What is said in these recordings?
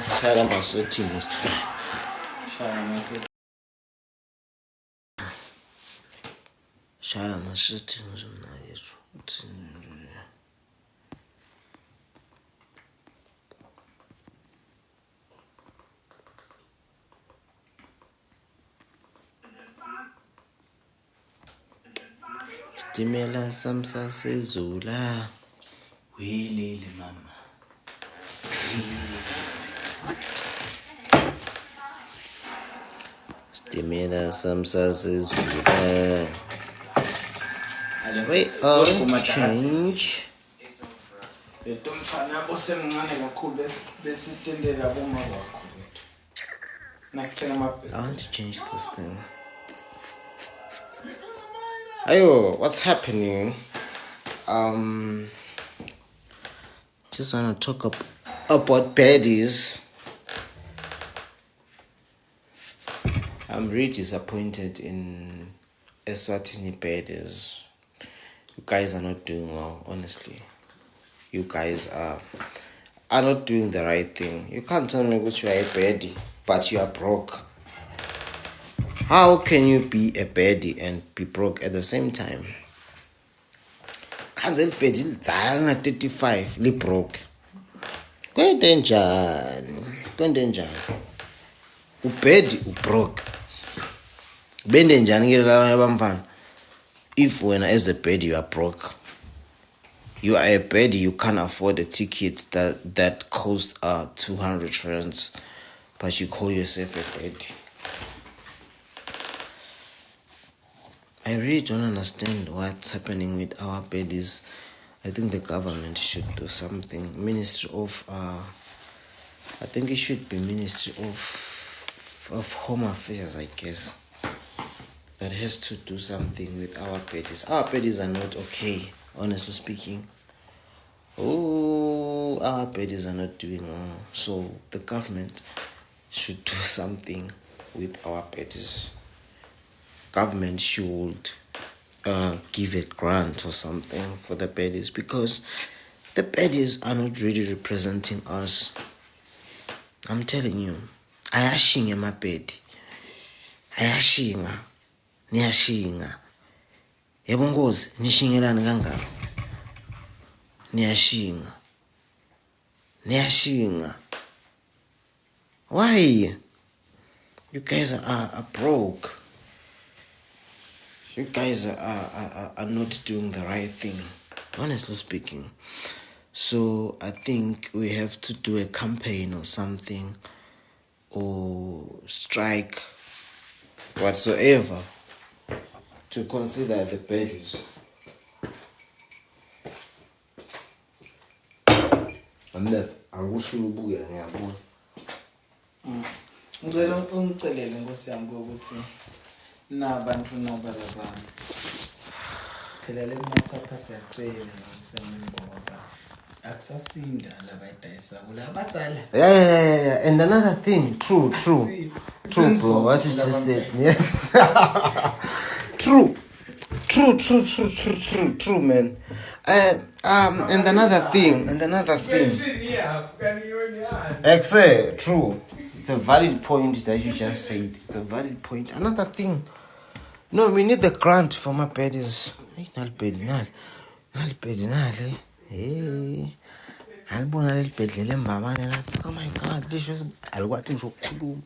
Shaya ama-settings. Shaya ama-settings mna yethu. Stimela samsasezula. Wilele mama. Stimela samsasezula. Wait, change. I want to change this thing. Ayo, what's happening? Just want to talk about baddies. I'm really disappointed in Eswatini baddies. You guys are not doing well, honestly. You guys are not doing the right thing. You can't tell me that you are a baddie, but you are broke. How can you be a baddie and be broke at the same time? Kanzel baddie lidala 35 li broke. Kwende njani? Ubedi ubroke. Bende njani ke la abamfana? If when as a baddie you are broke. You are a baddie, you can't afford a ticket that costs 200 rands, but you call yourself a baddie. I really don't understand what's happening with our baddies. I think the government should do something. Ministry of I think it should be Ministry of Home Affairs, I guess, that has to do something with our baddies. Our baddies are not okay, honestly speaking. Oh, our baddies are not doing well. So the government should do something with our baddies. Government should give a grant or something for the baddies, because the baddies are not really representing us. I'm telling you, ayashinga mabhedi, ayashinga, niyashinga. Yebo Nkosi, nishingelani kangaka? Niyashinga. Why? You guys are broke. You guys are not doing the right thing, honestly speaking. So I think we have to do a campaign or something, or strike whatsoever to consider the baddies. Angisho ubukela ngiyabona. Ngicela ungicelele Nkosi yami ukuthi nabantu nabalabana. Phela le mathapha siyacela Nkosi yami ngoba akusasinda labayidayisa kula abadala. Yeah. And another thing, true, bro. What you just said, yeah. True, man. And another thing. True. It's a valid point that you just said. It's a valid point. Another thing. No, we need the grant for my baddies. Hey. Albona lelibhedlela embabane lathi, oh my God, this is alikwati nje ukukhuluma.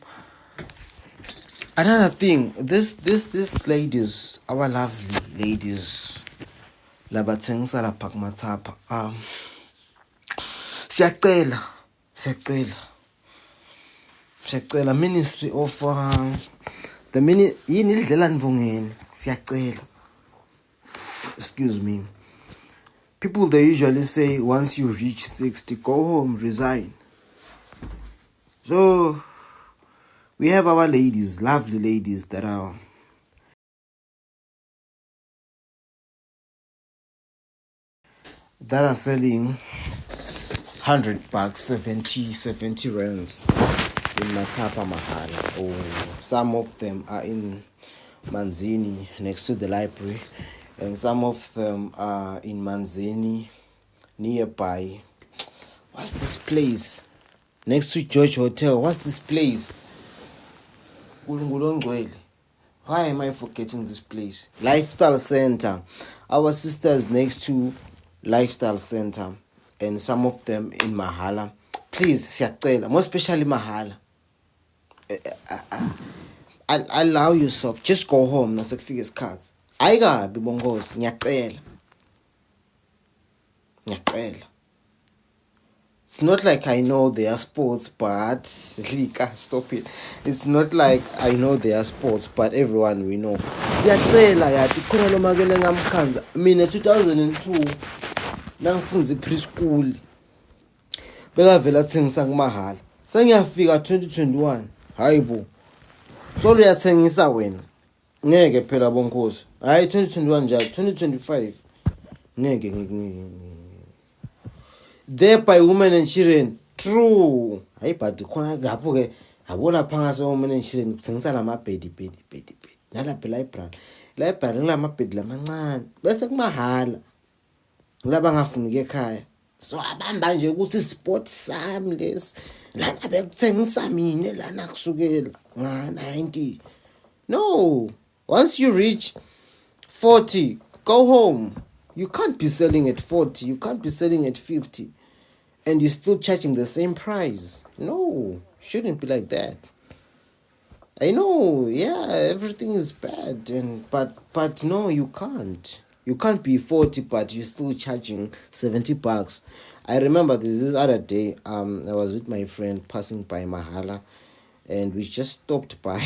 Another thing, this ladies, our lovely ladies, labathengisa lapha kumathapha, siyacela Ministry of yini lidlela nivongeni, siyacela. Excuse me. People, they usually say once you reach 60, go home, resign. So we have our ladies, lovely ladies that are selling $100, 70 rands in Matapa Mahala. Or some of them are in Manzini next to the library, and some of them are in Manzini nearby What's this place? Next to George Hotel. What's this place? Why am I forgetting this place? Lifestyle Center. Our sisters next to Lifestyle Center, and some of them in Mahala. Please, siyacela, more especially Mahala. Allow yourself. Just go home. Nasekufika isikhathi. Ayikabi bongozi. Ngiyacela. It's not like I know their sports, but stop it. It's not like I know their sports, but everyone we know. Siyacela yathi khona noma ke lengamkhanza. Mina 2002 nangifundza preschool. Bekavela thengisa kuMahala. Sengiyafika 2021. Hayibo. So uyathengisa wena. Ngeke phela bonkosi. Hayi 2021 njalo, 2025. Ngeke. There by women and children. True. Hayi but khona lapho ke abona phangase women and children kuthengisa lamabhedi. Nalapha library. Library ngilamabhedi lamancane. Bese kuMahala. Ngilaba ngafuni ke ekhaya. So abamba nje ukuthi sport sami lesi lana bekuthengisa mina lana kusukela nga 90. No, once you reach 40, go home. You can't be selling at 40, you can't be selling at 50 and you're still charging the same price. No, shouldn't be like that. I know, yeah, everything is bad but no, you can't. You can't be 40 but you're still charging $70. I remember this other day, I was with my friend passing by Mahala and we just stopped by.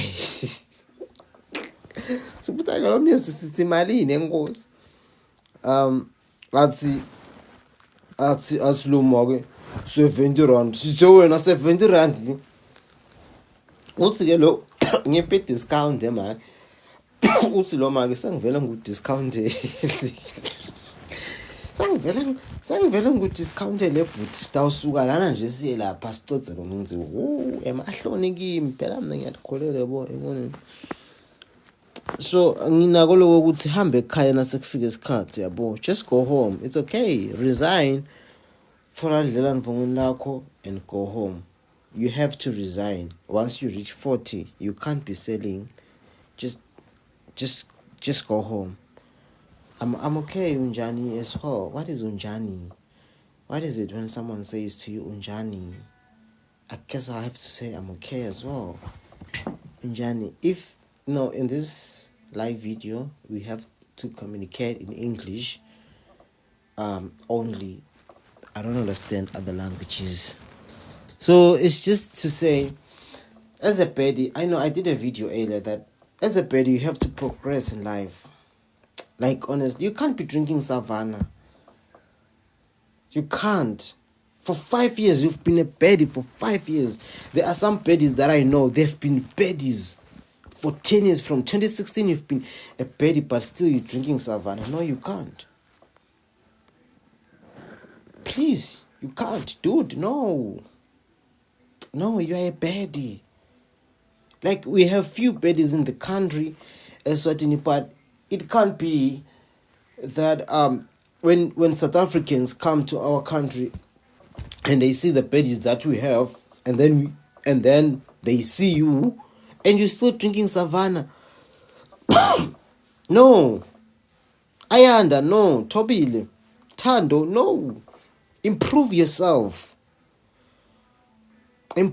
So but I got me sithi malini enkosi. Athi lo ke 70 rand. Sithe wena 70 rand. Uthi ke lo ngiphe discount man. Uthi lo ma ke sengivela ngudiscount. Sengivela ngudiscount le but sitawusuka lana nje siye lapha sicedze ngokuthi emahloni kimi phela mina ngiyakholelwa yebo ngone. So nginako lokho ukuthi hambe ekhaya nasekufika isikhathi yabo, just go home. It's okay, resign for adlela mvungweni lakho and go home. You have to resign. Once you reach 40, you can't be selling. Just go home. I'm okay, Unjani as well. What is Unjani? What is it when someone says to you Unjani? I guess I have to say I'm okay as well. Unjani. In this live video we have to communicate in English only. I don't understand other languages. So it's just to say, as a baddie, I know I did a video earlier that as a baddie you have to progress in life. Like honestly, you can't be drinking Savannah. You can't. For 5 years, you've been a baddie for 5 years. There are some baddies that I know, they've been baddies for 10 years. From 2016, you've been a baddie, but still you're drinking Savannah. No, you can't. Please, you can't, dude. No, you are a baddie. Like, we have few baddies in the country, but it can't be that when South Africans come to our country and they see the baddies that we have, and then they see you and you're still drinking Savannah. No. Ayanda, no. Tobile, Tando, no. Improve yourself. You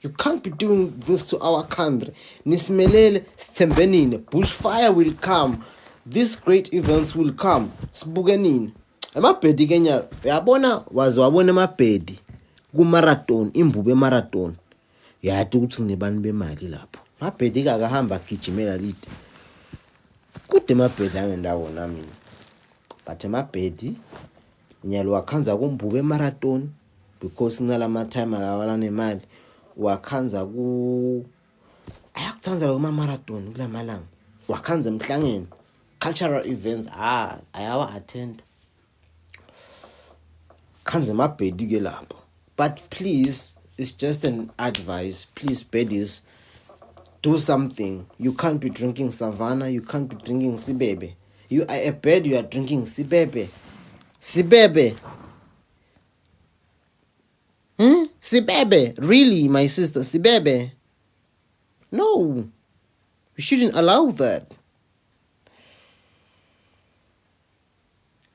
can't be doing this to our country. Nismelele stembenine. Bushfire will come. These great events will come. Sbugenine. Amabhedi Kenya. Yabona wazwabona amabhedi ku marathon, imbube marathon. Yathi ukuthi ngebani bemali lapho. Amabhedi akahamba gijimela lide. Kude amabhedi angendawo nami. But amabhedi nyalo wakhanza kumbube marathon because ngalama time alawala nemali. Wakhanza ayakuthanza lo marathon kula malanga. Wakhanza emhlangeni cultural events ayawa attend. Khanza mabhedi ke lapho. But please, it's just an advice. Please, baddies, do something. You can't be drinking Savannah. You can't be drinking Sibebe. You are a bed. You are drinking Sibebe. Sibebe. Huh? Sibebe. Really, my sister, Sibebe. No. We shouldn't allow that.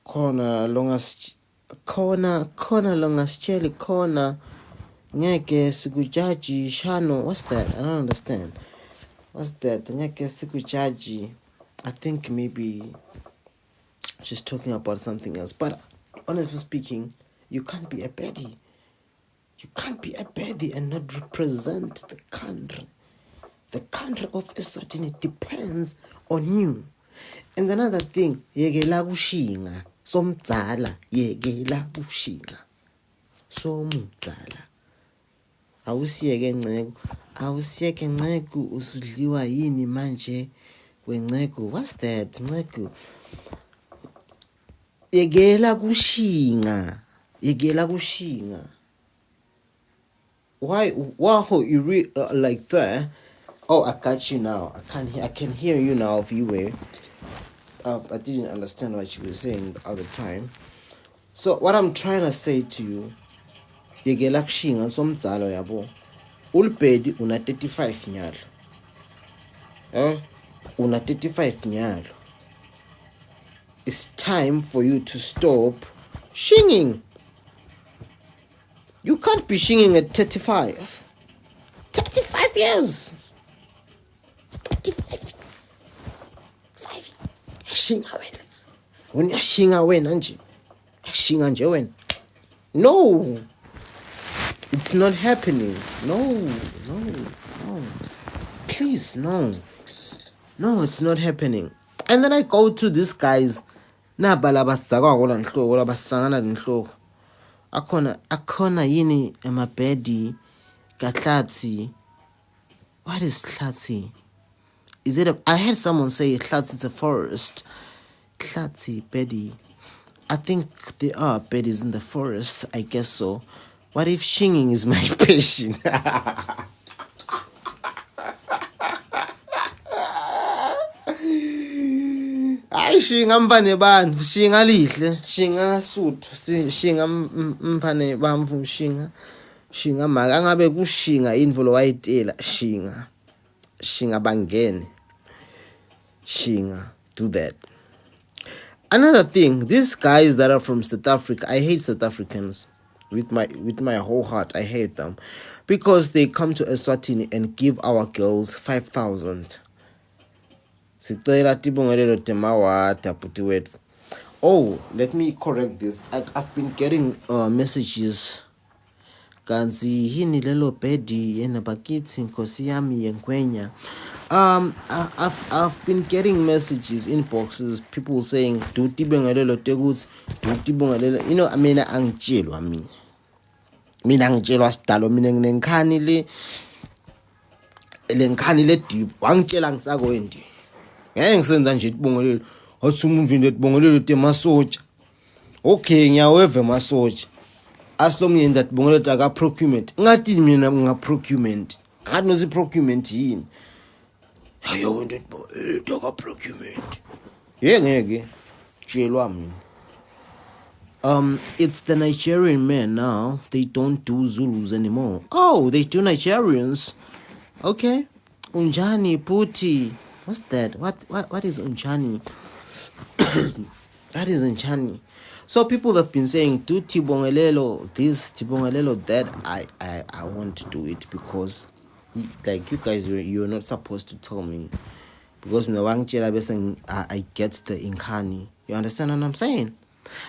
Khona longas cheli khona ngeke sikujaji shano. What's that? I don't understand. What's that? Ngeke sikujaji. I think maybe she's talking about something else. But honestly speaking, you can't be a baddie. You can't be a baddie and not represent the country. The country of Eswatini depends on you. And another thing, yekela kushinga. Somdzala, yekela kushinga. Somdzala. Awusiyeke nceko. Awusiyeke nceko usudliwa yini manje wenceko. What's that? Nceko. Yekela kushinga. Yekela kushinga. Why you read like that? Oh, I got you now. I can hear you now, viewer. I didn't understand what you were saying the other time. So what I'm trying to say to you, yekela kushinga somdzalo yabo. Ulpedi una 35 nyalo. Una 35 nyalo. It's time for you to stop shinging. You can't be shinging at 35. 35 years. 35. Shinga wena. When you shinga wena nje. Shinga nje wena. No. It's not happening. No. Please, no. No, it's not happening. And then I go to these guys. Nabala basakwa la nhloko la basangana nhloko. Akhona yini emabedi kahlathi. What is Hlathi? Is it I heard someone say Hlathi is a forest. Hlathi, bedi. I think there are beddies in the forest. I guess so. What if shinging is my passion? Ay shinga mfane bantu, shinga lihle, shinga suthu, shinga mfane bamvu, shinga maka angabe kushinga indvo lo wayitela, shinga bangene. Shinga, do that. Another thing, these guys that are from South Africa, I hate South Africans with my whole heart. I hate them because they come to Eswatini and give our girls 5,000. Oh, let me correct this. I've been getting messages. Kanzi hini lelo bedi yena bakithi nkosi yami yenkwenya. I've been getting messages, inboxes, people saying duti bengalelo teguts, duti bengalelo. You know, I mean angitshelo mina angitshelwa sidalo mina nginenkani le deep wangitshela ngisakwendi. Ngeke ngisenza nje ibongelelo. Athi umvinde ibongelelo temasotsha. Okay, ngiyaweva emasotsha. Asilomyeni that bongelelo aka procurement. Ngathi mina nga procurement. Ngathi nozi procurement yini. Hayo wende aka procurement. Ngeke tshelwa mina. It's the Nigerian men now. They don't do Zulus anymore. Oh, they do Nigerians. Okay. Unjani Puti. What's that? What is Unjani? That is Unjani. So people have been saying, do Tibongelelo this, Tibongelelo that. I won't do it because, like, you guys, you're not supposed to tell me. Because I get the Inkani. You understand what I'm saying?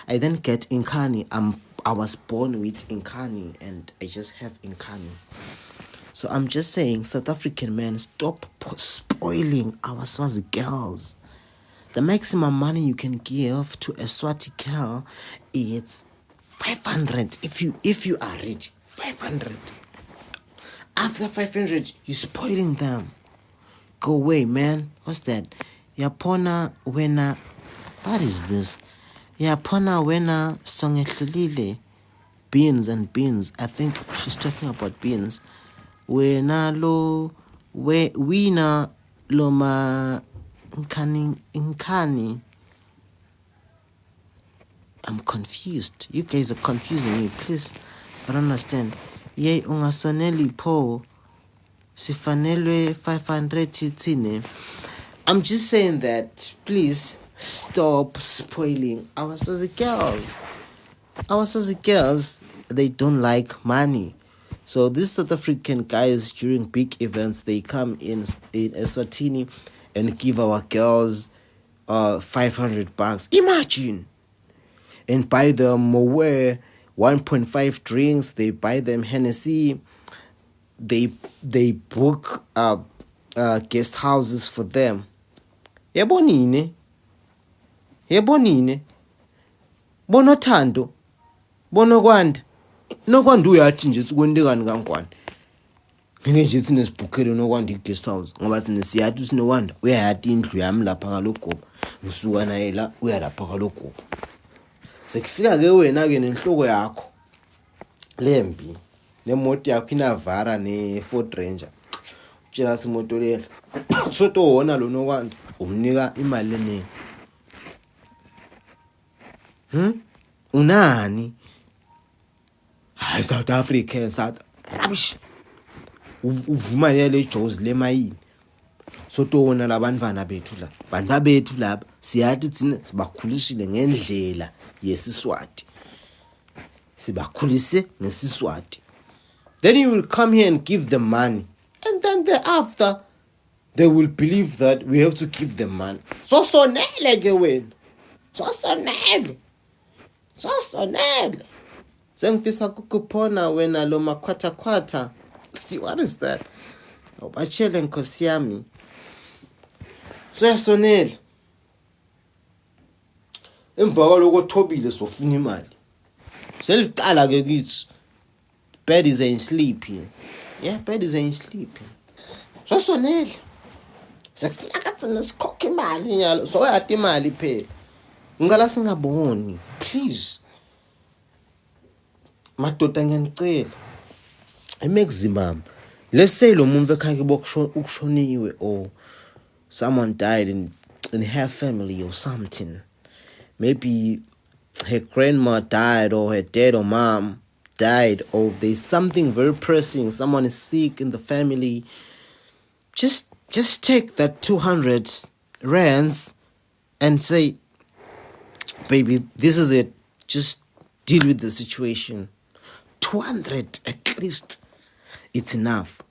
I then get Inkani. I was born with Inkani and I just have Inkani. So I'm just saying, South African men, stop spoiling our Swazi girls. The maximum money you can give to a Swati girl is 500. If you are rich, 500. After 500, you're spoiling them. Go away, man. What's that? Yapona wena. What is this? Yapona wena songehlulile. Beans and beans. I think she's talking about beans. Wena lo wina loma inkani. I'm confused. You guys are confusing me. Please, I don't understand. Yay, ungasoneli po. Sifanelwe 500 titine. I'm just saying that, please, stop spoiling our Sazi girls. Our Sazi girls, they don't like money. So these South African guys, during big events, they come in Eswatini and give our girls $500. Imagine. And buy them Moe 1.5 drinks. They buy them Hennessy. They book guest houses for them. Yabonine. Bonothando. Bonokwanda. Nokwanda uyathi nje ukwendekani kaNkwanda. Ngeke nje sinesibhukhele nokwanda guest house ngoba thina siyathi sinokwanda uyayathi indlu yami lapha kalogoba. Ngisuka naye la uyalapha kalogoba. Sekufika ke wena ke nenhloko yakho lembi nemoto yakho inavara ne-Ford Ranger utshela simoto lela soto wona lo nokwanda umnika imali eningi unani hayi South Africa rubbish uvuma le Jozi lemayini soto wona labantwana bethu la bantu bethu laba siyathi thina sibakhulisile ngendlela yesiswati sibakhulise ngesiswati. Then you will come here and give them money, and then thereafter they will believe that we have to give them money. So sonele ke wena. So sonele. Sengifisa kukuphona wena lo makhwatha. See, what is that? Awubachele nkosi yami. So yasonela. Emva kwaloko thobile sofuna imali. Seliqala ke kithi. Baddies ain't sleeping. Yeah, baddies ain't sleeping. So sonela. Sekufuna kathi nesikhokha imali nyalo. So yathi imali phela. Ngicela singaboni, please. Madoda ngiyanicela. Maximum. Let's say lo muntu ekhaya ukushoniwe or someone died in her family or something. Maybe her grandma died or her dad or mom died or there's something very pressing. Someone is sick in the family. Just take that 200 rands and say, baby, this is it. Just deal with the situation. 200 at least. It's enough.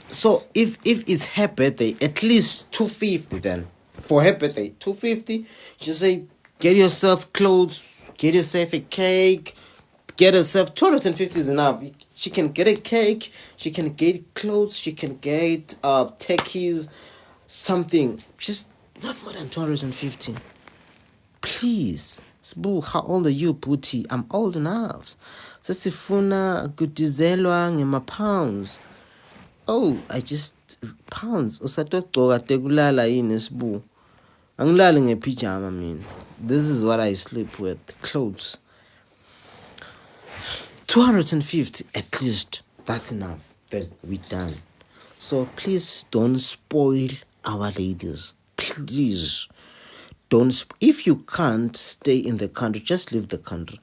So if it's her birthday, at least 250 then. For her birthday, 250. Just say, get yourself clothes, get yourself a cake, get herself 250 is enough. She can get a cake, she can get clothes, she can get techies, something. Just not more than 250. Please. Sbu, how old are you, Booty? I'm old enough. Sesifuna kudizelwa ngema pounds. Oh, pounds. Usatogcoka tekulala yini Sbu. Angilali ngepijama mina. This is what I sleep with. Clothes. 250 at least. That's enough. Then we're done. So please don't spoil our ladies. Please. If you can't stay in the country, just leave the country.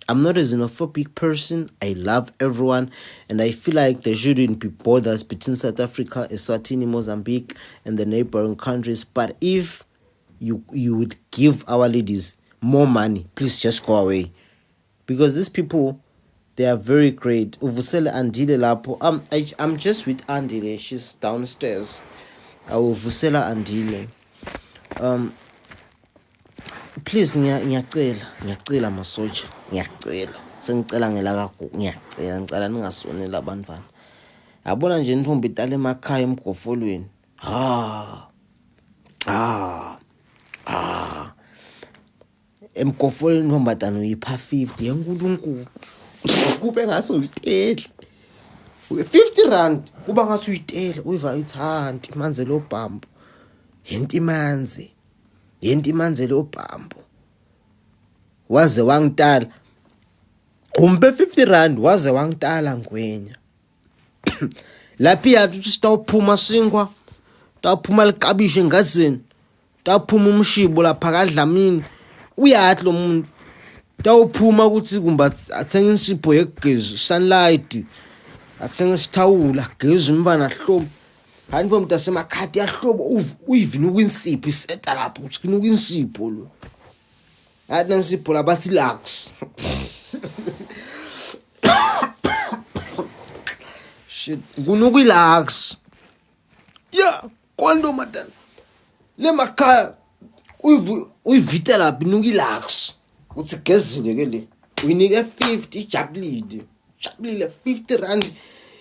I'm not a xenophobic person. I love everyone, and I feel like there shouldn't be borders between South Africa, Eswatini, Mozambique, and the neighboring countries. But if you would give our ladies more money, please just go away, because these people, they are very great. Uvusele Andile lapo. I'm just with Andile. She's downstairs. Uvusela Andile. Please ngiyacela masoja, ngiyacela sengicela ngela kagogo, ngicela ningasonela abantwana. Yabona nje intombi itala emakhaya emgofolweni. Emgofolweni intombatana uyipha 50 yenkulunkulu. Kube ngaso uyitela. 50 rand kuba ngathi uyitela uyiva ithandi manze lo bhambo. Yenti manze lo bhambo. Waze wangitala. Umbe 50 rand waze wangitala ngwenya. Laphi yathi sitawuphuma sinkwa, tawuphuma likabishe ngazini, tawuphuma umshibo lapha kaDlamini, uyathi lo muntu tawuphuma ukuthi kumba athenga insipho yegezi sunlight athenga isithawula gezi umvana hlobo hani mfo umuntu asemakhadi yahlobo uyivini ukinsipho iseta lapho uthina ukinsipho lo athi nansipho labasilax shit kunukwilax yeah kwando madana le makhaya uyivita lapho inukilax uthi gezile ke le uyinike 50 jabulile 50 rand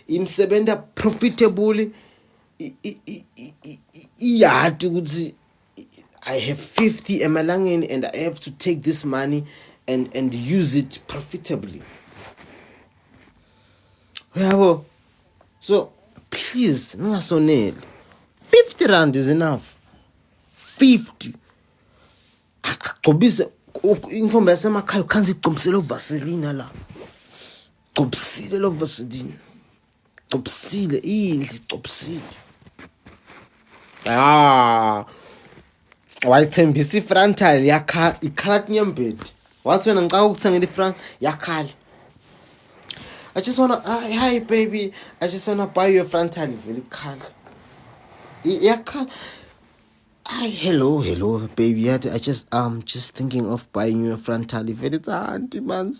imsebenta profitable iyati ukuthi I have 50 emalangeni and I have to take this money and use it profitably. Yabo. So please ningasoneli. 50 rand is enough. 50. Agcobise intombi yasemakhaya ukhansi igcobisele ovaseline la. Gcobisile lo vaseline. Gcobisile indle gcobisile. Wayithembisa ifrontal yakha ikhala kunyembedi. Waswena ngicaka ukuthengela ifront yakhala. I just wanna hi baby, I just wanna buy you a frontal vele khala. Yakhala. Hello baby. I just thinking of buying you a frontal vele it's auntie man.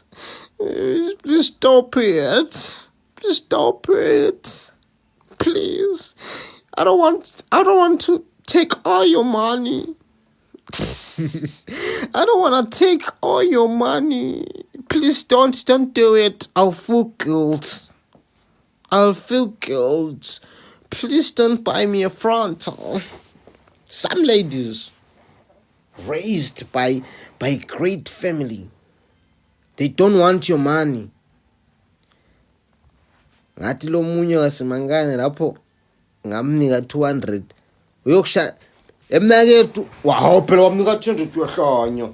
Please stop it. Please stop it. Please. I don't want to take all your money. I don't want to take all your money. Please don't do it. I'll feel guilt. Please don't buy me a frontal. Some ladies raised by a great family, they don't want your money. Ngathi lo munye wasemangane lapho ngamnika 200 uyokusha emnakethu wow phela wamnika 200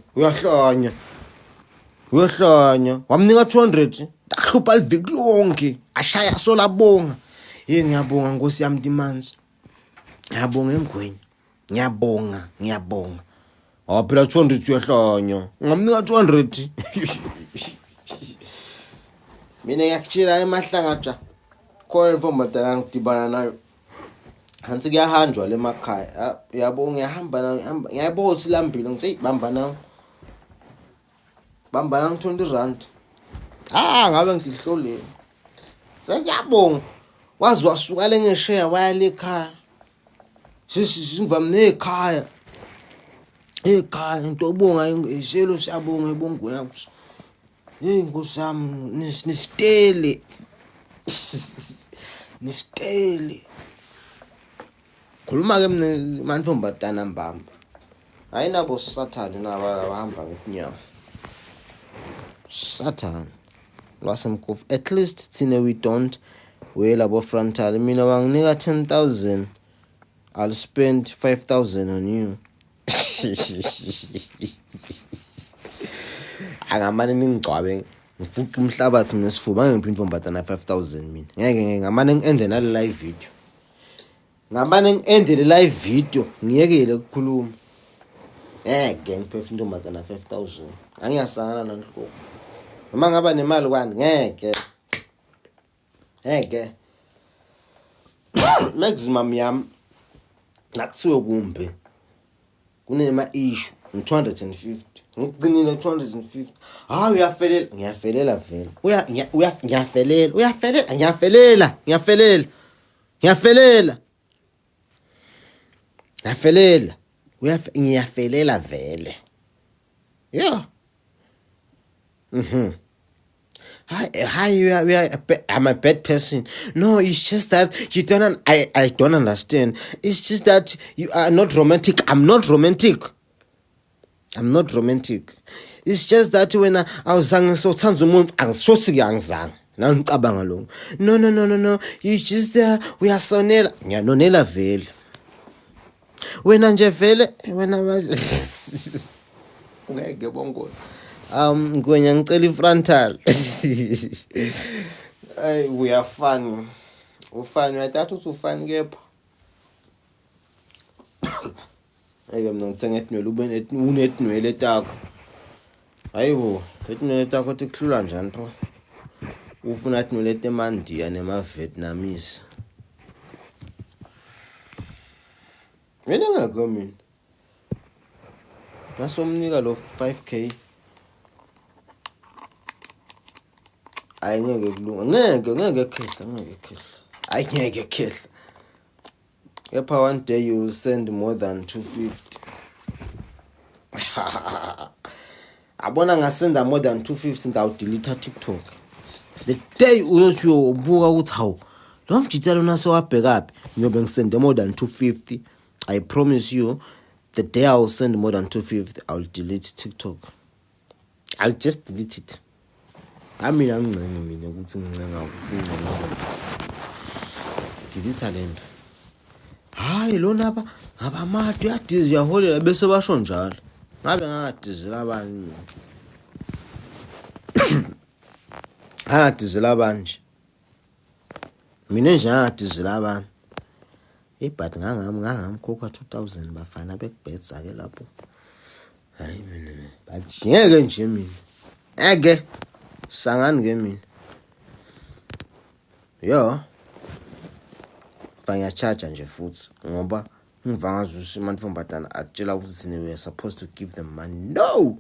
uyahlanya wamnika 200 ndahlupha liviki lonke ashaya solabonga ngiyabonga Nkosi yami Timanzi ngiyabonga engweni ngiyabonga phela 200 uyahlanya ngamnika 200 mina ngiyakutshela emahlangatsha khona mfombatana ngidibana nayo hansi kuyahanjwa le makhaya yabo ngiyabona silambile ngithi bamba nawo 20 rand ngabe ngihlolile sekuyabonga wazi wasuka le ngesheya waya le ekhaya sivamne ekhaya into obonga ishelo siyabonga ibongwe yakho Nkosi yami nistele khuluma ke mina mantombatana mbamba ayinabo sathane naba bahamba ngetinyawo Satan lwasemkofu at least thina we don't wear labo frontal mina wanginika 10,000 I'll spend 5,000 on you angamane ningcwabe ngifuqa umhlabathi ngesifuba ngemphi intombatana 5,000 mina ngeke ngamane ngiende nale live video ngamane ngiende le live video ngiyekele ukukhuluma ngeke ngiphefa intombatana 5,000 angiyasana nanhloko noma ngaba nemali kwani ngeke maximum yami nakuthiwe kumbe kunema issue 250 ngigcinile 250 uyafelela vele ngiyafelela vele yeah I'm a bad person. No, it's just that you don't. I don't understand. It's just that you are not romantic. I'm not romantic. It's just that when I was saying so, I'm so sick. No. You just we are so nela. Yeah, no nela veil. When I was. Ngwenya ngicela ifrontal we are fun ufani uyathatha usufani kepha mina ngitsenga etnwele ube unetnwele takho Hayibo, letinwele takho tikuhlula njani pho? Ufuna tinwele temandiya nema-Vietnamese. Mina ngakho mina. Nasomnika lo 5K. Hayi ngeke kulunga. Ngeke khehla. Hayi ngeke khehla. Kepha one day you will send more than 250. Abona ngasenda more than 250 ngawudelete TikTok. The day uyothi uyobuka ukuthi hawu lo mjitalo nase wabhekapi ngiyobe ngisende more than 250. I promise you the day I will send more than 250 I will delete TikTok. I'll just delete it. Mina ngincenge mina ukuthi ngicenga ukuthi delete lento. Hayi lona ngaba madu yadizi yaholela bese basho njalo. Ngabe ngadizela abani? Ngadizela abanje. Mina nje ngadizela abani. But ngangamkhokha 2000 bafana bekubhetsa ke lapho. Hayi mina. But ngeke nje mina. Ege sangani ke mina. Yo. Fanya charge nje futhi ngoba ngivanga ukuthi mantfombatana atshela ukuthi we are supposed to give them money. No.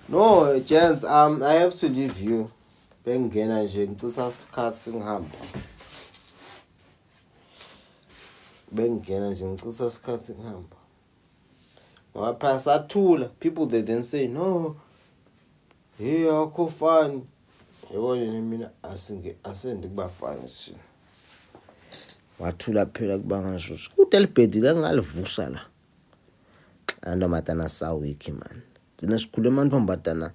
No, gents, I have to leave you. Bengena nje ngicisa isikhathi ngihamba. Ngoba phasa athula people they then say no. Hey, akho fun. Yebo mina asende kubafana sina. Wathula phela kubanga nje. Udelibhedile ngalivusa la. Ando matana sawiki man. Sina sikhule mantfombatana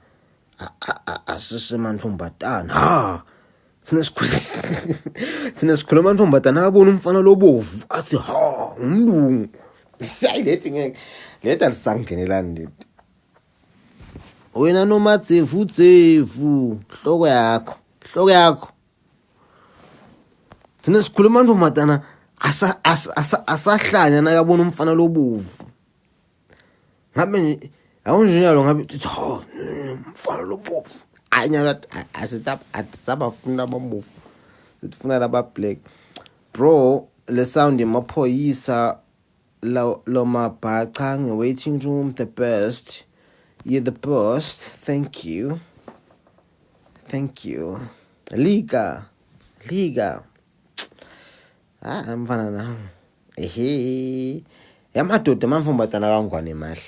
asise mantfombatana. Ha. Sina sikhule mantfombatana abona umfana lobovu athi ha umlungu. Sayilethi ngeke. Letha lisangenelani lethi. Wena nomatsefu hloko yakho. Sina sikhule mantfombatana asahlanya nakabona umfana lobovu. Ngabe awunjalo ngabe ha umfana lobovu. Anyala asabafuna abambovu. Sifuna laba black. Bro, le sound emaphoyisa lo mabhaca nge waiting room the best. You're the best. Thank you. Liga. Mfana na. Yamadoda mantfombatana kangwane mahle.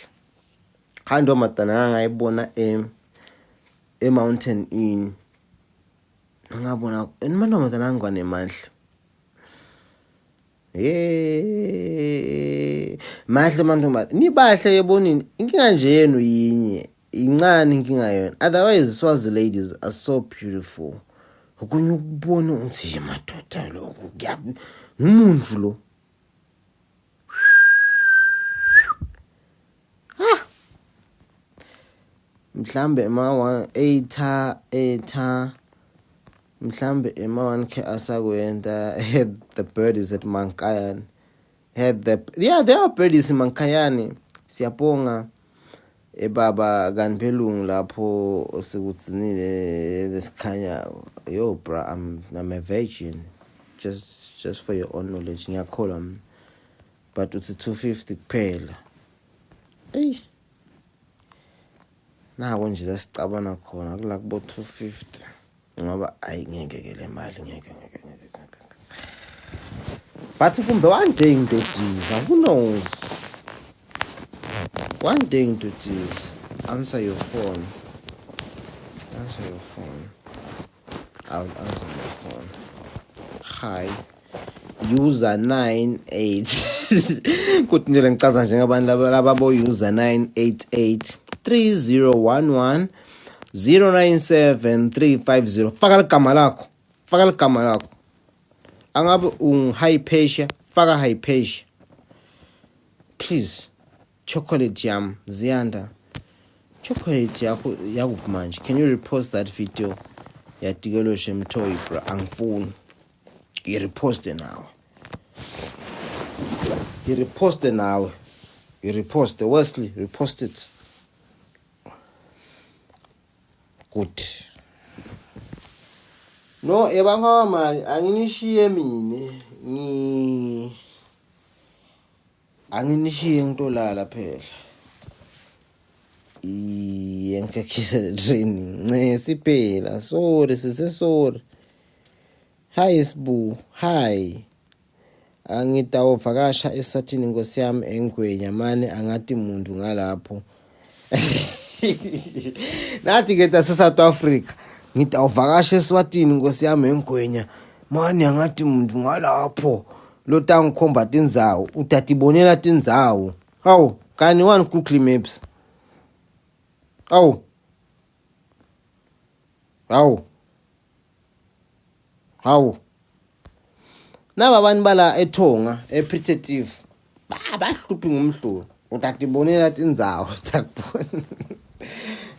Khando matana ngayibona Mountain Inn. Ngabona mantfombatana kangwane mahle. Mahle mantfombatana. Ni bahle yebonini. Inkinga nje yenu yinye. Incane inkinga yona. Otherwise Swazi ladies are so beautiful. Ukunye ukubona ukuthi madoda lo umuntu lo. Mhlambe mhlambe 1K asakwenda. The bird is at Mankayan. There are birdies in Mankayani. Siyabonga baba kanibelungu lapho osekutsinile lesikhanya. Yo bro, I'm a virgin. Just for your own knowledge. Ngiyakholwa but uthi 250 kuphela. Nawo nje lasicabana khona kula kubo 250 ngoba ayingeke le mali ngeke. But kumbe one day ngidediza, who knows? One day ngidediza. Answer your phone. I'll answer my phone. Hi. User 98. Kuthi nje ngichaza njengabantu lababo user 988 3011 097350. Faka ligama lakho. Angabe Hypatia, faka Hypatia. Please. Chocolate yam Zianda. Chocolate yakuphi manje. Can you repost that video? Yatigelo shemtoy bro. Angifuni. You repost it now. Reposte nawe. Reposte Wesley, repost it. Good. No, ebanga mali anginishiye mine. Anginishiye ngitolala phela. Ngekhisele training. Siphela. Sorry, sorry. Hi Sbu. Hi. Angitawuvakasha eSwatini Nkosi yami eNgwenya mane angathi muntu ngalapho. Nathi ngeta South Africa. Ngitawuvakasha eSwatini Nkosi yami eNgwenya mane angathi muntu ngalapho. Lota ngikhomba tindzawo, utatibonela tindzawo. Hawu, kani one Google Maps. Hawu. Naba abantu bala eThonga eProtective bahluphi ngumhlulo utatibonela tindzawo takubona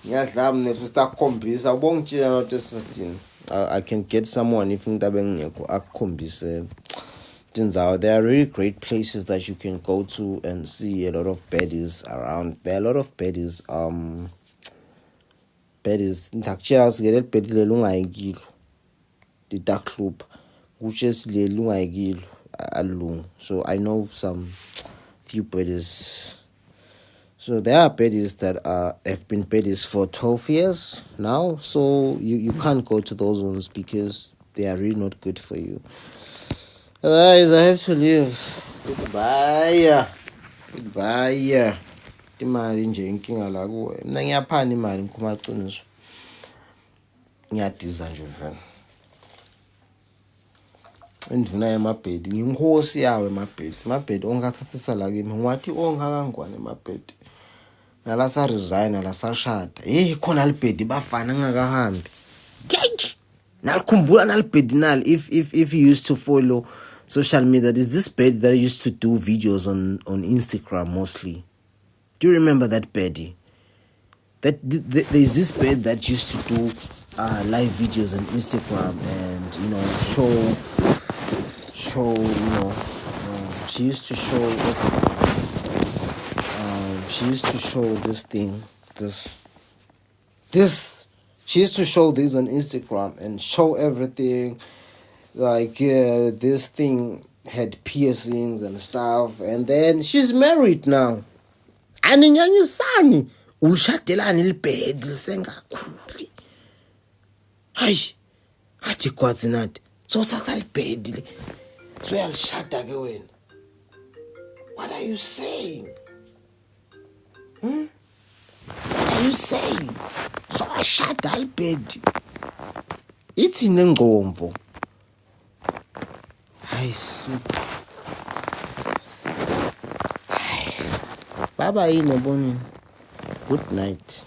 ngiyadlama nefista khombisa ubongitshela lot eSwatini. I can get someone if ngitabe ngekho akukhombise tindzawo. There are really great places that you can go to and see a lot of baddies around. There are a lot of baddies ndakutshela usigele libhedi lungayikilo the dark club which is lungayikilo alungu. So I know some few baddies. So there are baddies that have been baddies for 12 years now. So you can't go to those ones because they are really not good for you. Guys, I have to leave. Goodbye. Imali nje inkinga la kuwe. Mina ngiyaphana imali ngikhumaqiniso. Ngiyadiza nje mfana. Indvuna yamabhedi ngiyinkosi yawe emabhedi. Amabhedi ongathathisa la kimi ngiwathi ongakangwane emabhedi. Nala sa resign la sashada. Khona libhedi bafana ngakahambi. Nalikhumbula nalibhedi nali if you used to follow social media, there's this bed that used to do videos on Instagram mostly. Do you remember that Betty? There's this bed that used to do live videos on Instagram and she used to show this thing. She used to show this on Instagram and show everything. Like this thing had piercings and stuff, and then she's married now. Aninyanyisani ulishadelani libhedi lisengakhuli. Hayi athi kwathi nathi so sasa libhedi so yalishada ke wena. What are you saying? What are you saying? So ashada libhedi. Ithi nengomvo. Bye bye, Noboni. Good night.